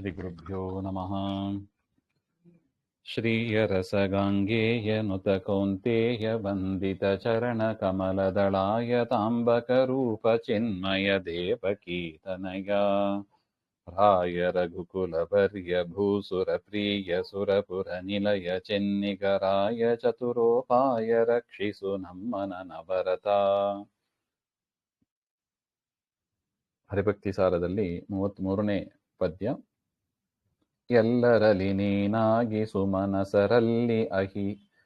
ಶ್ರೀಗುರುಭ್ಯೋ ನಮಃ. ಶ್ರೀಯರಸಗಾಂಗೇಯನುತ ಕೌಂತೇಯ ವಂದಿತ ಚರಣ ಕಮಲದಳಾಯ ತಾಂಬಕರೂಪ ಚಿನ್ಮಯ ದೇವಕೀತನಯ ರಾಯ ರಘುಕುಲವರ್ಯ ಭೂಸುರ ಪ್ರಿಯ ಸುರಪುರ ನಿಲಯ ಚೆನ್ನಿಗರಾಯ ಚತುರೋಪಾಯ ರಕ್ಷಿಸು ನಮ್ಮನ ನವರತ. ಹರಿಭಕ್ತಿ ಸಾರದಲ್ಲಿ 33ನೇ ಪದ್ಯ. ಎಲ್ಲರಲ್ಲಿ ನೀನಾಗಿ ಸುಮನಸರಲ್ಲಿ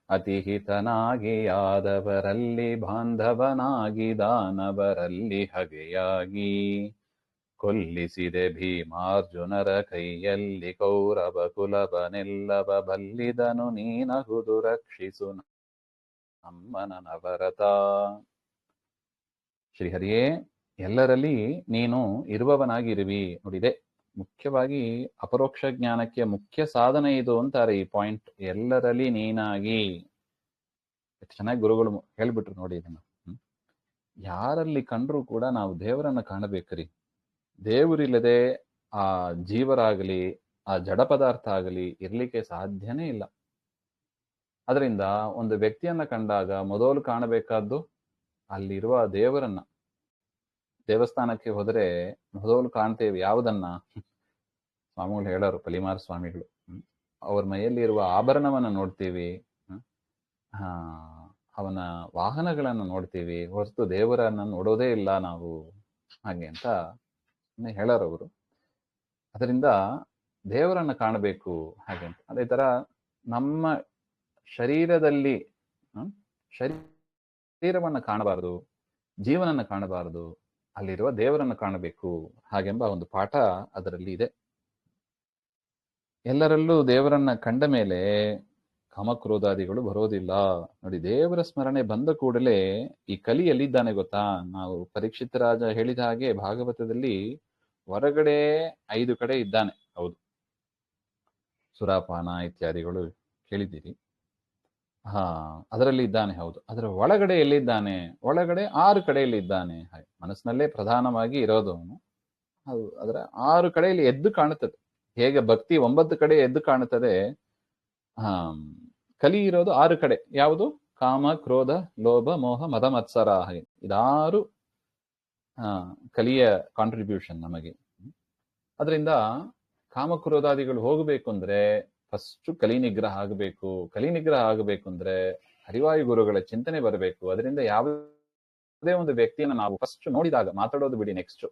ಅತಿಹಿತನಾಗಿ ಯಾದವರಲ್ಲಿ ಬಾಂಧವನಾಗಿ ದಾನವರಲ್ಲಿ ಹಗೆಯಾಗಿ ಕೊಲ್ಲಿಸಿದೆ ಭೀಮಾರ್ಜುನರ ಕೈಯಲ್ಲಿ ಕೌರವ ಕುಲವನೆಲ್ಲವ ಬಲ್ಲಿದನು ನೀನಹುದು ರಕ್ಷಿಸು ನಮ್ಮನ ನವರತ. ಶ್ರೀಹರಿಯೇ, ಎಲ್ಲರಲ್ಲಿ ನೀನು ಇರುವವನಾಗಿರುವಿ. ನೋಡಿದೆ, ಮುಖ್ಯವಾಗಿ ಅಪರೋಕ್ಷ ಜ್ಞಾನಕ್ಕೆ ಮುಖ್ಯ ಸಾಧನೆ ಇದು ಅಂತಾರೆ ಈ ಪಾಯಿಂಟ್. ಎಲ್ಲರಲ್ಲಿ ನೀನಾಗಿ. ಎಷ್ಟು ಚೆನ್ನಾಗಿ ಗುರುಗಳು ಹೇಳ್ಬಿಟ್ರು ನೋಡಿ ಇದನ್ನು. ಯಾರಲ್ಲಿ ಕಂಡ್ರೂ ಕೂಡ ನಾವು ದೇವರನ್ನ ಕಾಣಬೇಕ್ರಿ. ದೇವರಿಲ್ಲದೆ ಆ ಜೀವರಾಗಲಿ ಆ ಜಡ ಪದಾರ್ಥ ಆಗಲಿ ಇರ್ಲಿಕ್ಕೆ ಸಾಧ್ಯನೇ ಇಲ್ಲ. ಅದರಿಂದ ಒಂದು ವ್ಯಕ್ತಿಯನ್ನ ಕಂಡಾಗ ಮೊದಲು ಕಾಣಬೇಕಾದ್ದು ಅಲ್ಲಿರುವ ದೇವರನ್ನ. ದೇವಸ್ಥಾನಕ್ಕೆ ಹೋದರೆ ಮೊದಲು ಕಾಣ್ತೇವೆ ಯಾವುದನ್ನ? ಸ್ವಾಮಿಗಳು ಹೇಳೋರು, ಪಲಿಮಾರ್ ಸ್ವಾಮಿಗಳು. ಅವ್ರ ಮೈಯಲ್ಲಿ ಇರುವ ಆಭರಣವನ್ನ ನೋಡ್ತೀವಿ, ಅವನ ವಾಹನಗಳನ್ನ ನೋಡ್ತೀವಿ, ಹೊರತು ದೇವರನ್ನ ನೋಡೋದೇ ಇಲ್ಲ ನಾವು, ಹಾಗೆ ಅಂತ ಹೇಳೋರವರು. ಅದರಿಂದ ದೇವರನ್ನ ಕಾಣಬೇಕು ಹಾಗೆ ಅಂತ. ಅದೇ ತರ ನಮ್ಮ ಶರೀರದಲ್ಲಿ ಶರೀರವನ್ನ ಕಾಣಬಾರದು, ಜೀವನನ್ನ ಕಾಣಬಾರದು, ಅಲ್ಲಿರುವ ದೇವರನ್ನು ಕಾಣಬೇಕು ಹಾಗೆಂಬ ಒಂದು ಪಾಠ ಅದರಲ್ಲಿ ಇದೆ. ಎಲ್ಲರಲ್ಲೂ ದೇವರನ್ನ ಕಂಡ ಮೇಲೆ ಕಾಮಕ್ರೋಧಾದಿಗಳು ಬರೋದಿಲ್ಲ. ನೋಡಿ, ದೇವರ ಸ್ಮರಣೆ ಬಂದ ಕೂಡಲೇ ಈ ಕಲಿ ಎಲ್ಲಿದ್ದಾನೆ ಗೊತ್ತಾ? ನಾವು ಪರೀಕ್ಷಿತ ರಾಜ ಹೇಳಿದ ಹಾಗೆ ಭಾಗವತದಲ್ಲಿ ಹೊರಗಡೆ 5 ಕಡೆ ಇದ್ದಾನೆ. ಹೌದು, ಸುರಾಪಾನ ಇತ್ಯಾದಿಗಳು ಕೇಳಿದ್ದೀರಿ. ಅದರಲ್ಲಿ ಇದ್ದಾನೆ. ಹೌದು, ಅದರ ಒಳಗಡೆ ಎಲ್ಲಿದ್ದಾನೆ? ಒಳಗಡೆ 6 ಕಡೆಯಲ್ಲಿ ಇದ್ದಾನೆ. ಹಾಗೆ ಮನಸ್ಸಿನಲ್ಲೇ ಪ್ರಧಾನವಾಗಿ ಇರೋದು ಅವನು. ಅದು ಅದರ 6 ಕಡೆಯಲ್ಲಿ ಎದ್ದು ಕಾಣುತ್ತದೆ. ಹೇಗೆ ಭಕ್ತಿ 9 ಕಡೆ ಎದ್ದು ಕಾಣುತ್ತದೆ, ಕಲಿ ಇರೋದು 6 ಕಡೆ. ಯಾವುದು? ಕಾಮ, ಕ್ರೋಧ, ಲೋಭ, ಮೋಹ, ಮದ, ಮತ್ಸರ. ಹಾಗೆ ಇದಾರು ಕಲಿಯ ಕಾಂಟ್ರಿಬ್ಯೂಷನ್ ನಮಗೆ. ಅದರಿಂದ ಕಾಮಕ್ರೋಧಾದಿಗಳು ಹೋಗಬೇಕು ಅಂದ್ರೆ ಫಸ್ಟ್ ಕಲಿ ನಿಗ್ರಹ ಆಗಬೇಕು. ಕಲಿ ನಿಗ್ರಹ ಆಗಬೇಕು ಅಂದ್ರೆ ಹರಿವಾಯು ಗುರುಗಳ ಚಿಂತನೆ ಬರಬೇಕು. ಅದರಿಂದ ಯಾವುದೇ ಒಂದು ವ್ಯಕ್ತಿಯನ್ನು ನಾವು ಫಸ್ಟ್ ನೋಡಿದಾಗ, ಮಾತಾಡೋದು ಬಿಡಿ, ನೆಕ್ಸ್ಟ್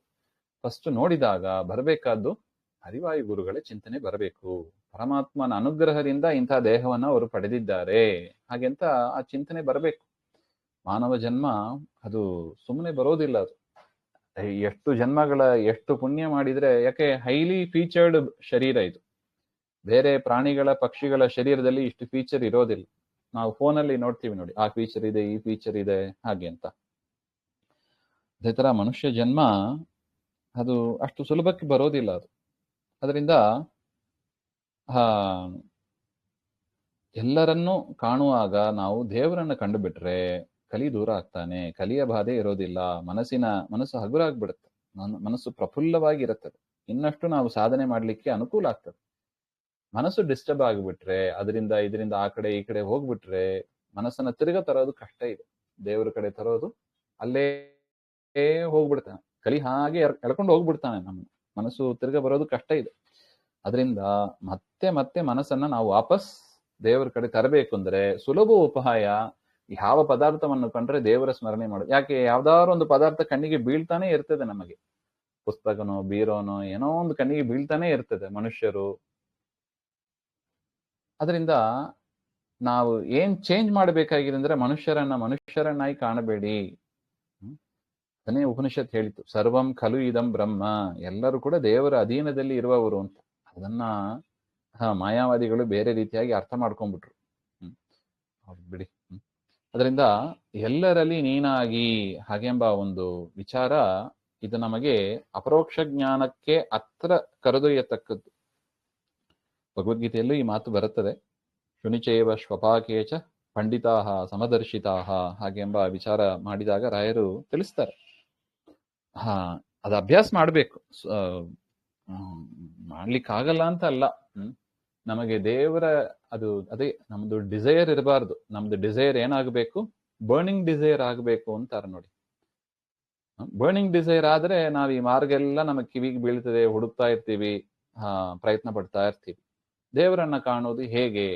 ಫಸ್ಟ್ ನೋಡಿದಾಗ ಬರಬೇಕಾದ್ದು ಹರಿವಾಯು ಗುರುಗಳ ಚಿಂತನೆ ಬರಬೇಕು. ಪರಮಾತ್ಮನ ಅನುಗ್ರಹದಿಂದ ಇಂಥ ದೇಹವನ್ನ ಅವರು ಪಡೆದಿದ್ದಾರೆ ಹಾಗೆಂತ ಆ ಚಿಂತನೆ ಬರಬೇಕು. ಮಾನವ ಜನ್ಮ ಅದು ಸುಮ್ಮನೆ ಬರೋದಿಲ್ಲ. ಅದು ಎಷ್ಟು ಜನ್ಮಗಳ ಎಷ್ಟು ಪುಣ್ಯ ಮಾಡಿದ್ರೆ, ಯಾಕೆ ಹೈಲಿ ಫೀಚರ್ಡ್ ಶರೀರ ಇದು. ಬೇರೆ ಪ್ರಾಣಿಗಳ ಪಕ್ಷಿಗಳ ಶರೀರದಲ್ಲಿ ಇಷ್ಟು ಫೀಚರ್ ಇರೋದಿಲ್ಲ. ನಾವು ಫೋನಲ್ಲಿ ನೋಡ್ತೀವಿ ನೋಡಿ, ಆ ಫೀಚರ್ ಇದೆ, ಈ ಫೀಚರ್ ಇದೆ ಹಾಗೆ ಅಂತ. ಅದೇ ತರ ಮನುಷ್ಯ ಜನ್ಮ ಅದು ಅಷ್ಟು ಸುಲಭಕ್ಕೆ ಬರೋದಿಲ್ಲ ಅದು. ಅದರಿಂದ ಎಲ್ಲರನ್ನೂ ಕಾಣುವಾಗ ನಾವು ದೇವರನ್ನ ಕಂಡು ಬಿಟ್ರೆ ಕಲಿ ದೂರ ಆಗ್ತಾನೆ. ಕಲಿಯ ಬಾಧೆ ಇರೋದಿಲ್ಲ. ಮನಸ್ಸು ಹಗುರಾಗ್ಬಿಡುತ್ತೆ, ಮನಸ್ಸು ಪ್ರಫುಲ್ಲವಾಗಿರುತ್ತದೆ. ಇನ್ನಷ್ಟು ನಾವು ಸಾಧನೆ ಮಾಡ್ಲಿಕ್ಕೆ ಅನುಕೂಲ ಆಗ್ತದೆ. ಮನಸ್ಸು ಡಿಸ್ಟರ್ಬ್ ಆಗಿಬಿಟ್ರೆ, ಇದರಿಂದ ಆ ಕಡೆ ಈ ಕಡೆ ಹೋಗ್ಬಿಟ್ರೆ ಮನಸ್ಸನ್ನ ತಿರುಗ ತರೋದು ಕಷ್ಟ ಇದೆ. ದೇವರ ಕಡೆ ತರೋದು ಅಲ್ಲೇ ಹೋಗ್ಬಿಡ್ತಾನೆ. ಕಲಿ ಹಾಗೆ ಎಳ್ಕೊಂಡು ಹೋಗ್ಬಿಡ್ತಾನೆ. ನಮ್ಮ ಮನಸ್ಸು ತಿರುಗ ಬರೋದು ಕಷ್ಟ ಇದೆ. ಅದರಿಂದ ಮತ್ತೆ ಮತ್ತೆ ಮನಸ್ಸನ್ನ ನಾವು ವಾಪಸ್ ದೇವರ ಕಡೆ ತರಬೇಕು ಅಂದ್ರೆ ಸುಲಭ ಉಪಾಯ, ಯಾವ ಪದಾರ್ಥವನ್ನು ಕಂಡ್ರೆ ದೇವರ ಸ್ಮರಣೆ ಮಾಡೋದು. ಯಾಕೆ? ಯಾವ್ದಾದ್ರು ಒಂದು ಪದಾರ್ಥ ಕಣ್ಣಿಗೆ ಬೀಳ್ತಾನೆ ಇರ್ತದೆ. ನಮಗೆ ಪುಸ್ತಕನೋ ಬೀರೋನೋ ಏನೋ ಒಂದು ಕಣ್ಣಿಗೆ ಬೀಳ್ತಾನೆ ಇರ್ತದೆ ಮನುಷ್ಯರು. ಅದರಿಂದ ನಾವು ಏನ್ ಚೇಂಜ್ ಮಾಡಬೇಕಾಗಿದೆ ಅಂದ್ರೆ ಮನುಷ್ಯರನ್ನಾಗಿ ಕಾಣಬೇಡಿ. ಅದನ್ನೇ ಉಪನಿಷತ್ ಹೇಳಿತು, ಸರ್ವಂ ಖಲು ಇದಂ ಬ್ರಹ್ಮ. ಎಲ್ಲರೂ ಕೂಡ ದೇವರ ಅಧೀನದಲ್ಲಿ ಇರುವವರು ಅಂತ. ಅದನ್ನ ಮಾಯಾವಾದಿಗಳು ಬೇರೆ ರೀತಿಯಾಗಿ ಅರ್ಥ ಮಾಡ್ಕೊಂಡ್ಬಿಟ್ರು. ಬಿಡಿ. ಅದರಿಂದ ಎಲ್ಲರಲ್ಲಿ ನೀನಾಗಿ ಹಾಗೆಂಬ ಒಂದು ವಿಚಾರ ಇದು ನಮಗೆ ಅಪರೋಕ್ಷ ಜ್ಞಾನಕ್ಕೆ ಹತ್ರ ಕರೆದೊಯ್ಯತಕ್ಕದ್ದು. ಭಗವದ್ಗೀತೆಯಲ್ಲೂ ಈ ಮಾತು ಬರುತ್ತದೆ. ಶುನಿಚೇವ ಶ್ವಪಾಕೇಚ ಪಂಡಿತಾಹ ಸಮದರ್ಶಿತಾಹ ಹಾಗೆಂಬ ವಿಚಾರ ಮಾಡಿದಾಗ ರಾಯರು ತಿಳಿಸ್ತಾರೆ. ಅದು ಅಭ್ಯಾಸ ಮಾಡಬೇಕು. ಮಾಡ್ಲಿಕ್ಕಾಗಲ್ಲ ಅಂತ ಅಲ್ಲ. ನಮಗೆ ದೇವರ ಅದೇ ನಮ್ದು ಡಿಸೈರ್ ಇರಬಾರ್ದು. ನಮ್ದು ಡಿಸೈರ್ ಏನಾಗಬೇಕು? ಬರ್ನಿಂಗ್ ಡಿಸೈರ್ ಆಗಬೇಕು ಅಂತಾರ ನೋಡಿ. ಬರ್ನಿಂಗ್ ಡಿಸೈರ್ ಆದ್ರೆ ನಾವ್ ಈ ಮಾರ್ಗ ಎಲ್ಲ ನಮಗೆ ಕಿವಿಗೆ ಬೀಳ್ತದೆ, ಹುಡುಕ್ತಾ ಇರ್ತೀವಿ, ಪ್ರಯತ್ನ ಪಡ್ತಾ ಇರ್ತೀವಿ. ದೇವರನ್ನ ಕಾಣೋದು ಹೇಗೆ?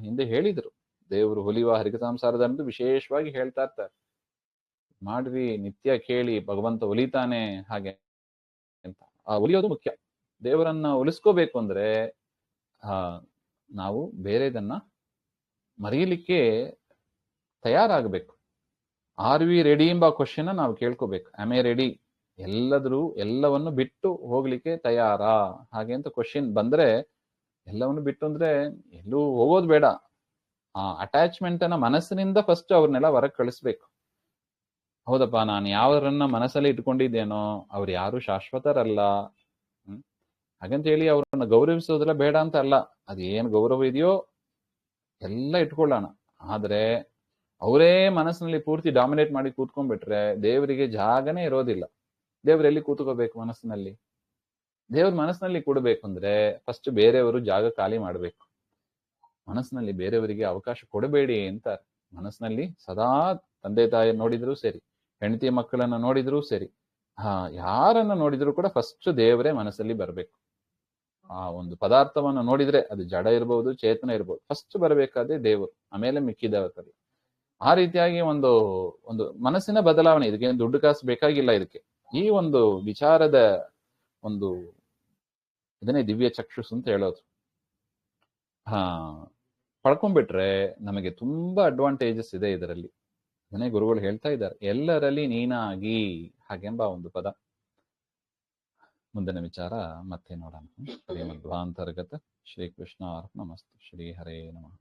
ಹಿಂದೆ ಹೇಳಿದ್ರು, ದೇವರು ಹುಲಿಯುವ ಹರಿಕಥಾಂಸಾರದಂದು ವಿಶೇಷವಾಗಿ ಹೇಳ್ತಾ ಇರ್ತಾರೆ, ಮಾಡ್ರಿ ನಿತ್ಯ ಕೇಳಿ ಭಗವಂತ ಒಲಿತಾನೆ ಹಾಗೆ ಅಂತ. ಆ ಒಲಿಯೋದು ಮುಖ್ಯ. ದೇವರನ್ನ ಒಲಿಸ್ಕೋಬೇಕು ಅಂದ್ರೆ ನಾವು ಬೇರೆದನ್ನ ಮರೀಲಿಕ್ಕೆ ತಯಾರಾಗಬೇಕು. ಆರ್ ವಿ ರೆಡಿ ಎಂಬ ಕ್ವಶನ್ ನಾವು ಕೇಳ್ಕೋಬೇಕು. Am A ready? ಎಲ್ಲವನ್ನು ಬಿಟ್ಟು ಹೋಗ್ಲಿಕ್ಕೆ ತಯಾರಾ ಹಾಗೆ ಅಂತ ಕ್ವಶನ್ ಬಂದ್ರೆ, ಎಲ್ಲವನ್ನು ಬಿಟ್ಟು ಅಂದ್ರೆ ಎಲ್ಲೂ ಹೋಗೋದು ಬೇಡ. ಆ ಅಟ್ಯಾಚ್ಮೆಂಟ್ ಅನ್ನ ಮನಸ್ಸಿನಿಂದ ಫಸ್ಟ್ ಅವ್ರನ್ನೆಲ್ಲ ಹೊರಗೆ ಕಳಿಸ್ಬೇಕು. ಹೌದಪ್ಪ, ನಾನು ಯಾವರನ್ನ ಮನಸ್ಸಲ್ಲಿ ಇಟ್ಕೊಂಡಿದ್ದೇನೋ ಅವ್ರು ಯಾರು ಶಾಶ್ವತರಲ್ಲ, ಹಾಗಂತ ಹೇಳಿ ಅವ್ರನ್ನ ಗೌರವಿಸೋದೆಲ್ಲ ಬೇಡ ಅಂತ ಅಲ್ಲ. ಅದೇನ್ ಗೌರವ ಇದೆಯೋ ಎಲ್ಲ ಇಟ್ಕೊಳ್ಳೋಣ. ಆದ್ರೆ ಅವರೇ ಮನಸ್ಸಿನಲ್ಲಿ ಪೂರ್ತಿ ಡಾಮಿನೇಟ್ ಮಾಡಿ ಕೂತ್ಕೊಂಡ್ಬಿಟ್ರೆ ದೇವರಿಗೆ ಜಾಗನೇ ಇರೋದಿಲ್ಲ. ದೇವರೆಲ್ಲಿ ಕೂತ್ಕೋಬೇಕು ಮನಸ್ಸಿನಲ್ಲಿ? ದೇವ್ರ ಮನಸ್ಸಿನಲ್ಲಿ ಕೂಡಬೇಕು ಅಂದ್ರೆ ಫಸ್ಟ್ ಬೇರೆಯವರು ಜಾಗ ಖಾಲಿ ಮಾಡ್ಬೇಕು. ಮನಸ್ಸಿನಲ್ಲಿ ಬೇರೆಯವರಿಗೆ ಅವಕಾಶ ಕೊಡಬೇಡಿ ಅಂತಾರೆ. ಮನಸ್ಸಿನಲ್ಲಿ ಸದಾ ತಂದೆ ತಾಯಿ ನೋಡಿದ್ರು ಸರಿ, ಹೆಂಡತಿ ಮಕ್ಕಳನ್ನ ನೋಡಿದ್ರು ಸರಿ, ಯಾರನ್ನ ನೋಡಿದ್ರು ಕೂಡ ಫಸ್ಟ್ ದೇವರೇ ಮನಸ್ಸಲ್ಲಿ ಬರ್ಬೇಕು. ಆ ಒಂದು ಪದಾರ್ಥವನ್ನು ನೋಡಿದ್ರೆ ಅದು ಜಡ ಇರ್ಬೋದು, ಚೇತನ ಇರ್ಬೋದು, ಫಸ್ಟ್ ಬರಬೇಕಾದ್ರೆ ದೇವರು, ಆಮೇಲೆ ಮಿಕ್ಕಿದವರಲ್ಲಿ. ಆ ರೀತಿಯಾಗಿ ಒಂದು ಮನಸ್ಸಿನ ಬದಲಾವಣೆ. ಇದಕ್ಕೆ ದುಡ್ಡು ಕಾಸು ಬೇಕಾಗಿಲ್ಲ. ಇದಕ್ಕೆ ಈ ಒಂದು ವಿಚಾರದ ಇದನ್ನೇ ದಿವ್ಯ ಚಕ್ಷುಸ್ ಅಂತ ಹೇಳೋದು. ಪಡ್ಕೊಂಡ್ಬಿಟ್ರೆ ನಮಗೆ ತುಂಬಾ ಅಡ್ವಾಂಟೇಜಸ್ ಇದೆ ಇದರಲ್ಲಿ. ಇದನ್ನೇ ಗುರುಗಳು ಹೇಳ್ತಾ ಇದ್ದಾರೆ, ಎಲ್ಲರಲ್ಲಿ ನೀನಾಗಿ ಹಾಗೆಂಬ ಒಂದು ಪದ. ಮುಂದಿನ ವಿಚಾರ ಮತ್ತೆ ನೋಡೋಣ. ಶ್ರೀಮಧ್ವಾಂತರ್ಗತ ಶ್ರೀಕೃಷ್ಣ ಅರ್ಪಣಮಸ್ತು. ಶ್ರೀ ಹರೇ ನಮಃ.